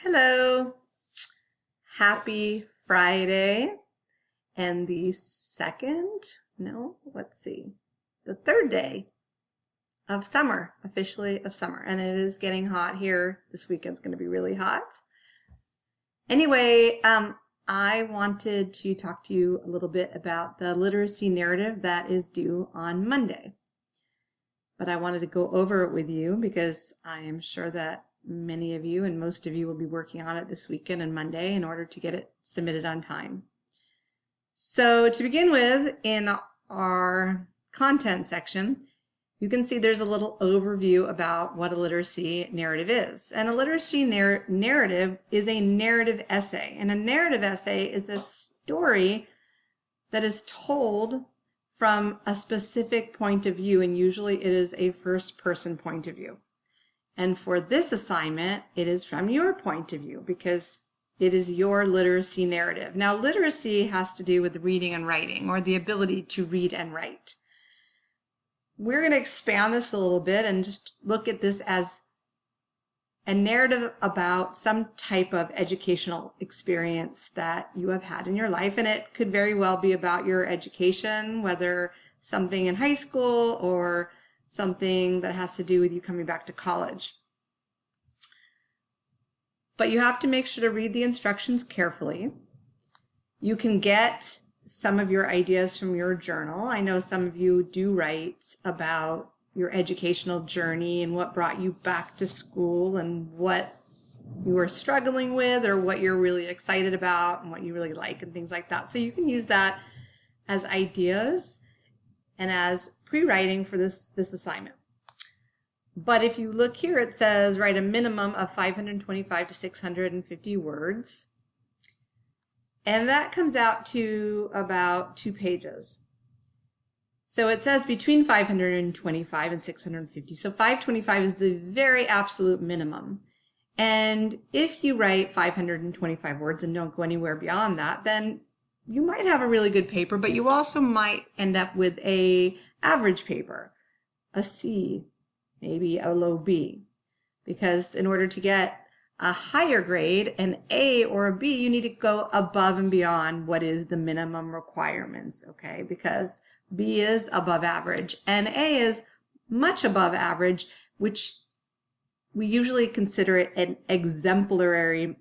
Hello, happy Friday, and the the third day of summer, officially of summer, and it is getting hot here. This weekend's going to be really hot. Anyway, I wanted to talk to you a little bit about the literacy narrative that is due on Monday. But I wanted to go over it with you because I am sure that many of you and most of you will be working on it this weekend and Monday in order to get it submitted on time. So to begin with, in our content section, you can see there's a little overview about what a literacy narrative is. And a literacy narrative is a narrative essay. And a narrative essay is a story that is told from a specific point of view, and usually it is a first-person point of view. And for this assignment, it is from your point of view because it is your literacy narrative. Now, literacy has to do with reading and writing, or the ability to read and write. We're going to expand this a little bit and just look at this as a narrative about some type of educational experience that you have had in your life. And it could very well be about your education, whether something in high school or something that has to do with you coming back to college. But you have to make sure to read the instructions carefully. You can get some of your ideas from your journal. I know some of you do write about your educational journey and what brought you back to school and what you are struggling with or what you're really excited about and what you really like and things like that. So you can use that as ideas and as pre-writing for this assignment. But if you look here, it says write a minimum of 525 to 650 words. And that comes out to about 2 pages. So it says between 525 and 650. So 525 is the very absolute minimum. And if you write 525 words and don't go anywhere beyond that, then you might have a really good paper, but you also might end up with a average paper, a C, maybe a low B. Because in order to get a higher grade, an A or a B, you need to go above and beyond what is the minimum requirements, okay? Because B is above average and A is much above average, which we usually consider it an exemplary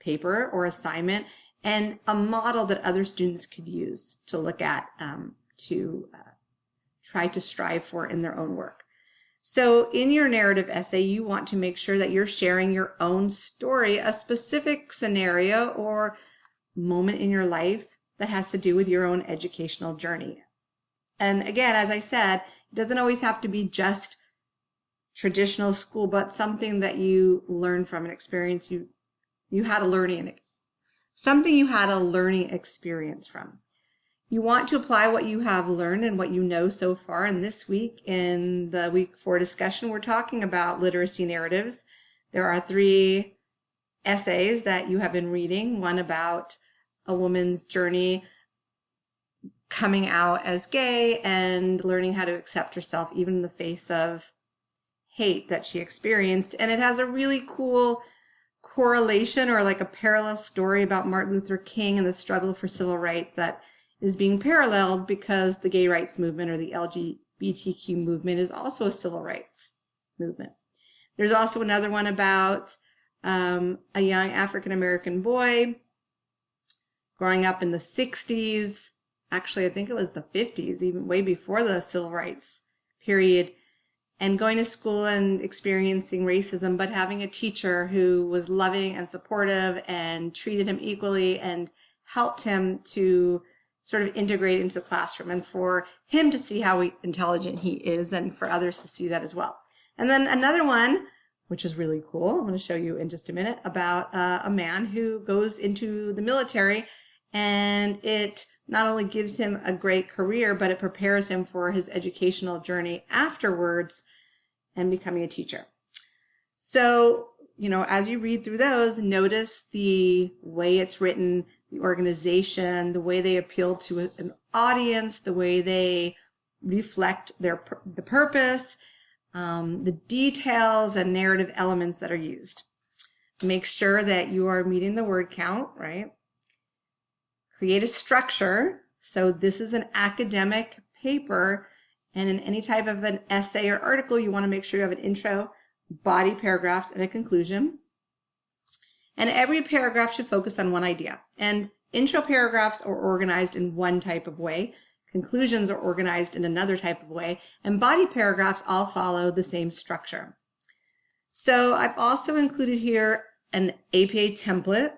paper or assignment and a model that other students could use to look at to try to strive for in their own work. So in your narrative essay, you want to make sure that you're sharing your own story, a specific scenario or moment in your life that has to do with your own educational journey. And again, as I said, it doesn't always have to be just traditional school, but something that you learned from an experience you had a learning experience from. You want to apply what you have learned and what you know so far. And this week, in the week 4 discussion, we're talking about literacy narratives. There are 3 essays that you have been reading, one about a woman's journey coming out as gay and learning how to accept herself even in the face of hate that she experienced. And it has a really cool correlation or like a parallel story about Martin Luther King and the struggle for civil rights that is being paralleled because the gay rights movement or the LGBTQ movement is also a civil rights movement. There's also another one about a young African-American boy growing up in the 60s. Actually, I think it was the 50s, even way before the civil rights period, and going to school and experiencing racism, but having a teacher who was loving and supportive and treated him equally and helped him to sort of integrate into the classroom and for him to see how intelligent he is and for others to see that as well. And then another one, which is really cool, I'm going to show you in just a minute, about a man who goes into the military, and it not only gives him a great career, but it prepares him for his educational journey afterwards and becoming a teacher. So, as you read through those, notice the way it's written, the organization, the way they appeal to an audience, the way they reflect the purpose, the details and narrative elements that are used. Make sure that you are meeting the word count, right? Create a structure. So this is an academic paper, and in any type of an essay or article, you want to make sure you have an intro, body paragraphs, and a conclusion. And every paragraph should focus on one idea. And intro paragraphs are organized in one type of way. Conclusions are organized in another type of way. And body paragraphs all follow the same structure. So I've also included here an APA template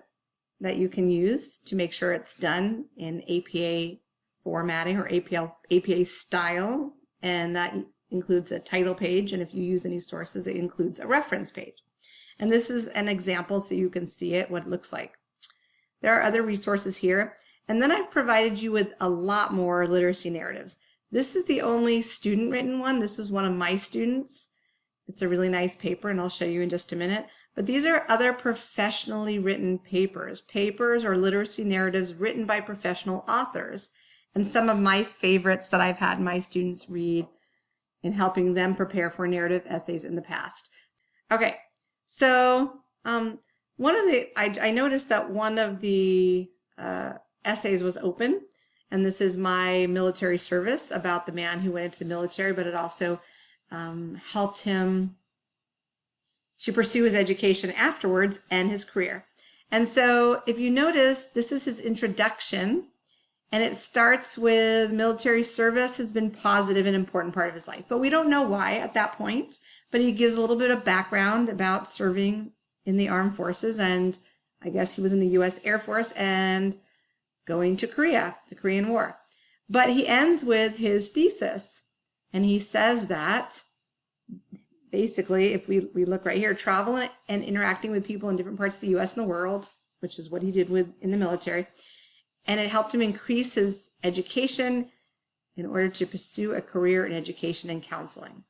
that you can use to make sure it's done in APA formatting or APA style. And that includes a title page. And if you use any sources, it includes a reference page. And this is an example so you can see it, what it looks like. There are other resources here. And then I've provided you with a lot more literacy narratives. This is the only student written one. This is one of my students. It's a really nice paper, and I'll show you in just a minute. But these are other professionally written papers. Papers or literacy narratives written by professional authors. And some of my favorites that I've had my students read in helping them prepare for narrative essays in the past. Okay. So I noticed that one of the essays was open, and this is my military service about the man who went into the military, but it also helped him to pursue his education afterwards and his career. And so if you notice, this is his introduction, and it starts with military service has been positive and important part of his life. But we don't know why at that point, but he gives a little bit of background about serving in the armed forces, and I guess he was in the U.S. Air Force and going to Korea, the Korean War. But he ends with his thesis, and he says that basically, if we look right here, travel and interacting with people in different parts of the U.S. and the world, which is what he did in the military, and it helped him increase his education in order to pursue a career in education and counseling.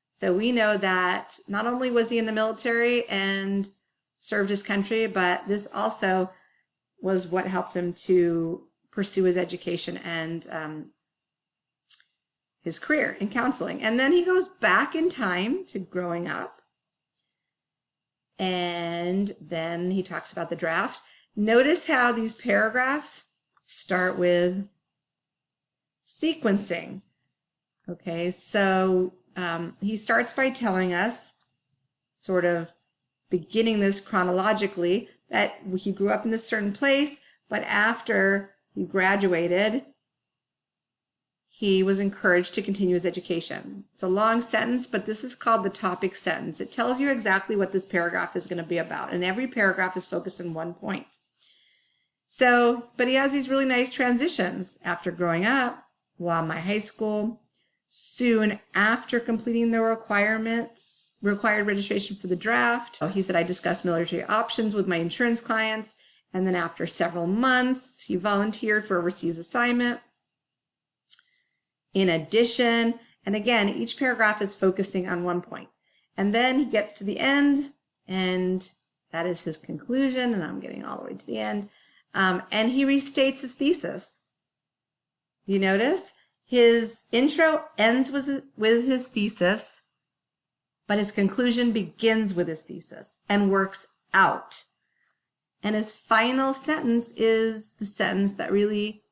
So we know that not only was he in the military and served his country, but this also was what helped him to pursue his education and his career in counseling. And then he goes back in time to growing up. And then he talks about the draft. Notice how these paragraphs start with sequencing. Okay, so he starts by telling us, sort of beginning this chronologically, that he grew up in this certain place, but after he graduated, he was encouraged to continue his education. It's a long sentence, but this is called the topic sentence. It tells you exactly what this paragraph is going to be about, and every paragraph is focused on one point. So, but he has these really nice transitions. After growing up, while my high school, soon after completing the required registration for the draft. He said, I discussed military options with my insurance clients. And then after several months, he volunteered for a overseas assignment. In addition, and again, each paragraph is focusing on one point. And then he gets to the end, and that is his conclusion. And I'm getting all the way to the end. And he restates his thesis. You notice his intro ends with his thesis, but his conclusion begins with his thesis and works out. And his final sentence is the sentence that really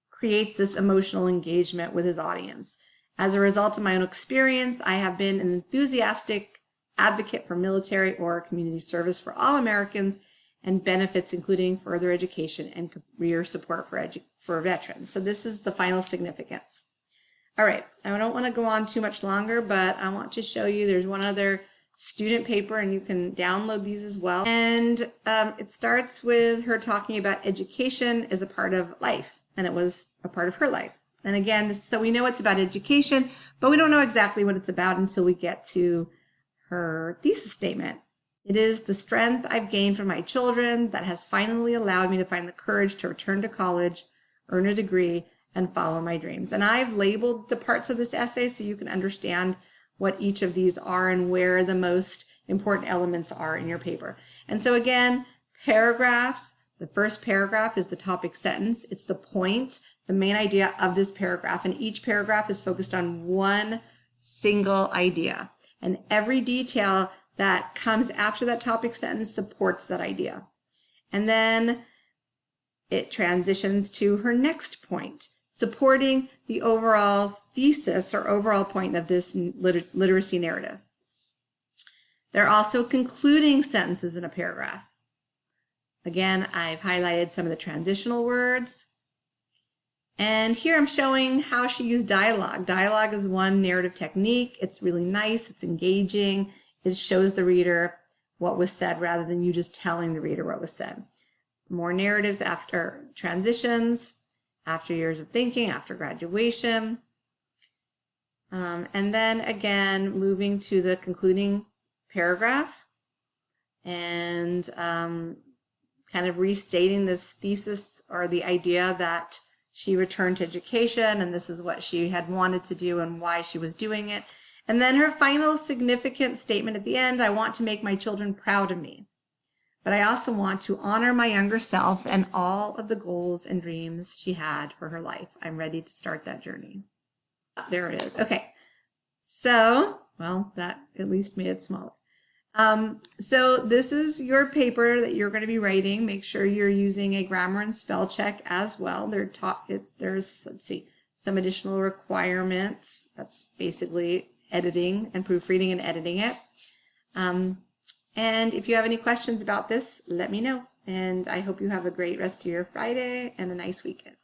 creates this emotional engagement with his audience. As a result of my own experience, I have been an enthusiastic advocate for military or community service for all Americans and benefits including further education and career support for veterans. So this is the final significance. All right, I don't want to go on too much longer, but I want to show you there's one other student paper, and you can download these as well. And it starts with her talking about education as a part of life, and it was a part of her life. And again, so we know it's about education, but we don't know exactly what it's about until we get to her thesis statement. It is the strength I've gained from my children that has finally allowed me to find the courage to return to college, earn a degree, and follow my dreams. And I've labeled the parts of this essay so you can understand what each of these are and where the most important elements are in your paper. And so again, paragraphs, the first paragraph is the topic sentence. It's the point, the main idea of this paragraph. And each paragraph is focused on one single idea. And every detail that comes after that topic sentence supports that idea. And then it transitions to her next point, supporting the overall thesis or overall point of this literacy narrative. There are also concluding sentences in a paragraph. Again, I've highlighted some of the transitional words. And here I'm showing how she used dialogue. Dialogue is one narrative technique. It's really nice. It's engaging. It shows the reader what was said rather than you just telling the reader what was said. More narratives after transitions, after years of thinking, after graduation. And then again, moving to the concluding paragraph and kind of restating this thesis or the idea that she returned to education and this is what she had wanted to do and why she was doing it. And then her final significant statement at the end, I want to make my children proud of me, but I also want to honor my younger self and all of the goals and dreams she had for her life. I'm ready to start that journey. There it is. Okay. So, well, that at least made it smaller. So this is your paper that you're going to be writing. Make sure you're using a grammar and spell check as well. There's, let's see, some additional requirements. That's basically editing and proofreading and editing it. And if you have any questions about this, let me know. And I hope you have a great rest of your Friday and a nice weekend.